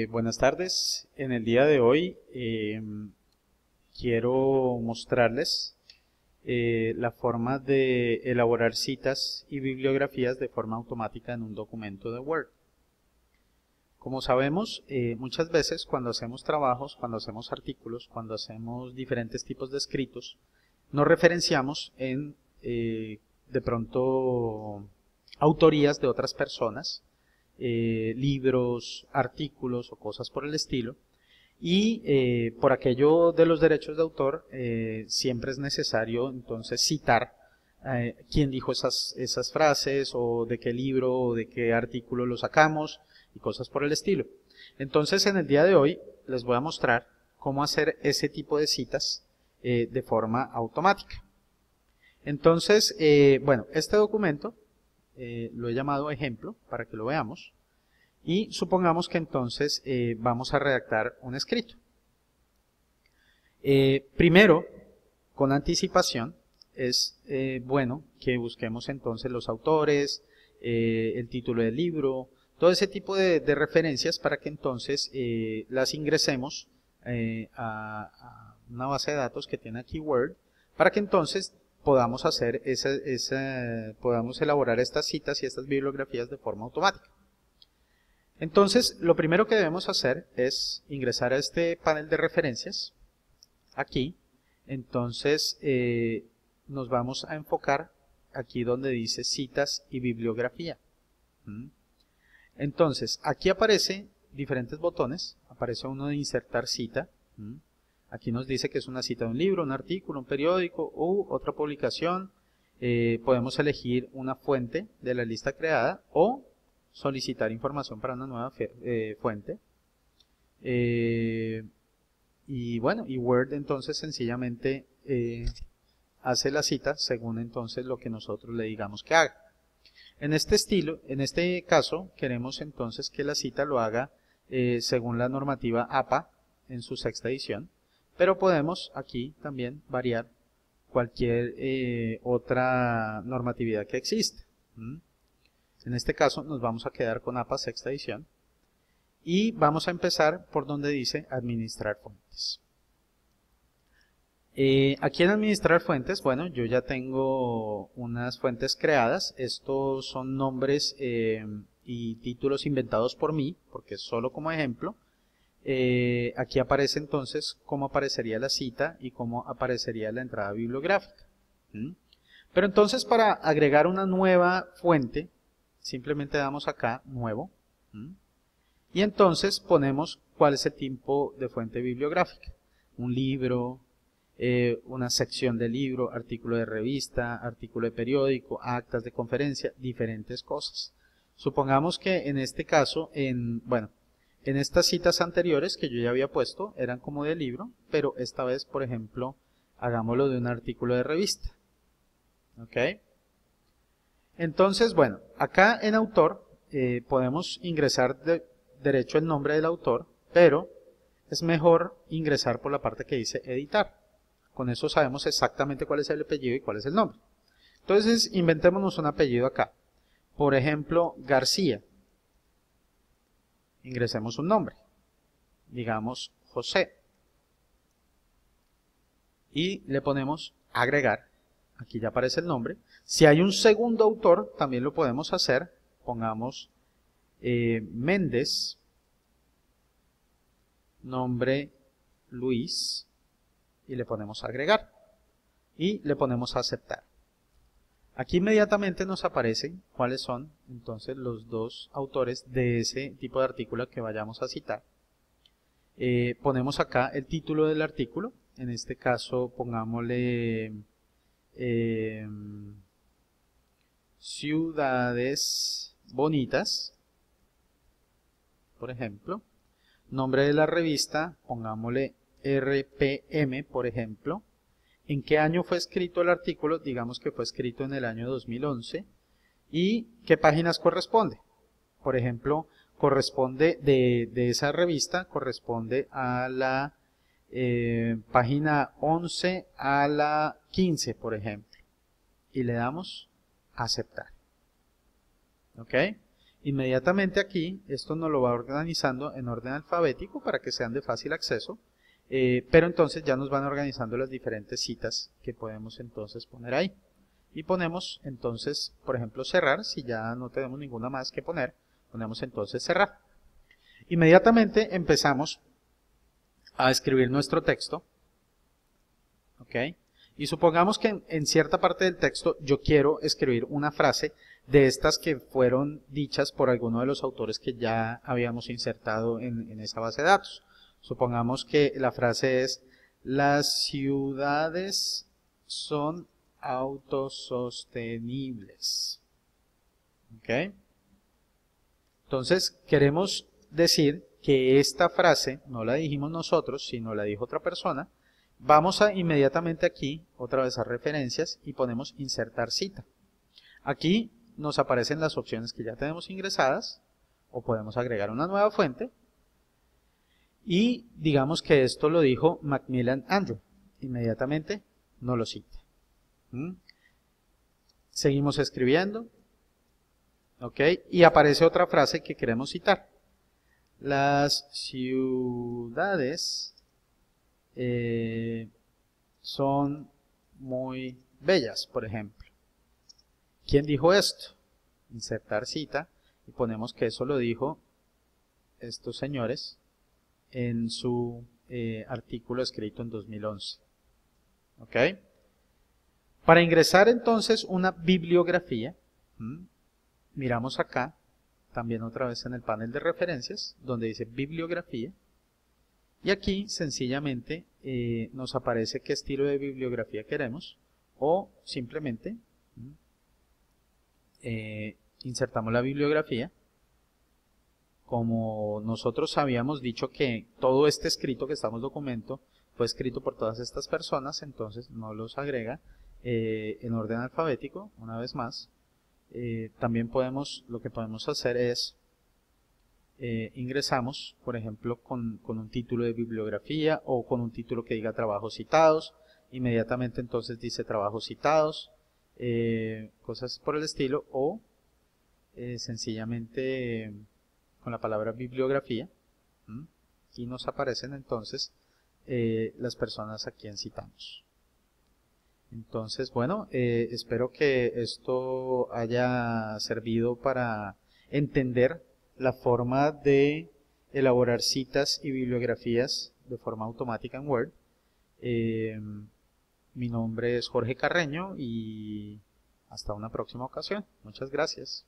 Buenas tardes. En el día de hoy quiero mostrarles la forma de elaborar citas y bibliografías de forma automática en un documento de Word. Como sabemos, muchas veces cuando hacemos trabajos, cuando hacemos artículos, cuando hacemos diferentes tipos de escritos, nos referenciamos en de pronto autorías de otras personas, libros, artículos o cosas por el estilo, y por aquello de los derechos de autor siempre es necesario entonces citar quién dijo esas frases o de qué libro o de qué artículo lo sacamos y cosas por el estilo. Entonces en el día de hoy les voy a mostrar cómo hacer ese tipo de citas de forma automática. Entonces, bueno, este documento lo he llamado ejemplo para que lo veamos. Y supongamos que entonces vamos a redactar un escrito. Primero, con anticipación, es bueno que busquemos entonces los autores, el título del libro, todo ese tipo de referencias para que entonces las ingresemos a una base de datos que tiene aquí Word, para que entonces podamos hacer podamos elaborar estas citas y estas bibliografías de forma automática. Entonces, lo primero que debemos hacer es ingresar a este panel de referencias, aquí. Entonces, nos vamos a enfocar aquí donde dice citas y bibliografía. Entonces, aquí aparecen diferentes botones. Aparece uno de insertar cita. Aquí nos dice que es una cita de un libro, un artículo, un periódico u otra publicación. Podemos elegir una fuente de la lista creada o solicitar información para una nueva fuente. Y bueno, y Word entonces sencillamente hace la cita según entonces lo que nosotros le digamos que haga. En este caso, queremos entonces que la cita lo haga según la normativa APA en su sexta edición, pero podemos aquí también variar cualquier otra normatividad que exista. En este caso nos vamos a quedar con APA sexta edición y vamos a empezar por donde dice administrar fuentes. Aquí en administrar fuentes, bueno, yo ya tengo unas fuentes creadas. Estos son nombres y títulos inventados por mí, porque es solo como ejemplo. Aquí aparece entonces cómo aparecería la cita y cómo aparecería la entrada bibliográfica. Pero entonces para agregar una nueva fuente, simplemente damos acá nuevo y entonces ponemos cuál es el tipo de fuente bibliográfica. Un libro, una sección de libro, artículo de revista, artículo de periódico, actas de conferencia, diferentes cosas. Supongamos que en este caso, en estas citas anteriores que yo ya había puesto eran como de libro, pero esta vez, por ejemplo, hagámoslo de un artículo de revista. ¿Ok? Entonces, bueno, acá en autor podemos ingresar derecho el nombre del autor, pero es mejor ingresar por la parte que dice editar. Con eso sabemos exactamente cuál es el apellido y cuál es el nombre. Entonces, inventémonos un apellido acá. Por ejemplo, García. Ingresemos un nombre. Digamos José. Y le ponemos agregar. Aquí ya aparece el nombre. Si hay un segundo autor, también lo podemos hacer. Pongamos Méndez, nombre Luis, y le ponemos agregar. Y le ponemos aceptar. Aquí inmediatamente nos aparecen cuáles son entonces los dos autores de ese tipo de artículo que vayamos a citar. Ponemos acá el título del artículo. En este caso pongámosle ciudades bonitas, por ejemplo. Nombre de la revista, pongámosle RPM, por ejemplo. ¿En qué año fue escrito el artículo? Digamos que fue escrito en el año 2011. ¿Y qué páginas corresponde? Por ejemplo, corresponde de esa revista, corresponde a la página 11 a la 15, por ejemplo. Y le damos aceptar. ¿Ok? Inmediatamente aquí, esto nos lo va organizando en orden alfabético para que sean de fácil acceso, pero entonces ya nos van organizando las diferentes citas que podemos entonces poner ahí. Y ponemos entonces, por ejemplo, cerrar, si ya no tenemos ninguna más que poner, ponemos entonces cerrar. Inmediatamente empezamos a escribir nuestro texto, ¿ok? Y supongamos que en cierta parte del texto yo quiero escribir una frase de estas que fueron dichas por alguno de los autores que ya habíamos insertado en esa base de datos. Supongamos que la frase es: las ciudades son autosostenibles. ¿Ok? Entonces queremos decir que esta frase no la dijimos nosotros, sino la dijo otra persona. Vamos a inmediatamente aquí, otra vez a referencias, y ponemos insertar cita. Aquí nos aparecen las opciones que ya tenemos ingresadas, o podemos agregar una nueva fuente, y digamos que esto lo dijo Macmillan Andrew. Inmediatamente no lo cita. Seguimos escribiendo, ¿ok? Y aparece otra frase que queremos citar. Las ciudades son muy bellas, por ejemplo. ¿Quién dijo esto? Insertar cita y ponemos que eso lo dijo estos señores en su artículo escrito en 2011. ¿Ok? Para ingresar entonces una bibliografía, miramos acá, también otra vez en el panel de referencias, donde dice bibliografía, y aquí sencillamente nos aparece qué estilo de bibliografía queremos, o simplemente insertamos la bibliografía. Como nosotros habíamos dicho que todo este escrito que estamos documento fue escrito por todas estas personas, entonces no los agrega en orden alfabético, una vez más. También lo que podemos hacer es ingresamos, por ejemplo, con un título de bibliografía o con un título que diga trabajos citados. Inmediatamente entonces dice trabajos citados, cosas por el estilo, o sencillamente con la palabra bibliografía, y nos aparecen entonces las personas a quien citamos. Entonces, bueno, espero que esto haya servido para entender la forma de elaborar citas y bibliografías de forma automática en Word. Mi nombre es Jorge Carreño y hasta una próxima ocasión. Muchas gracias.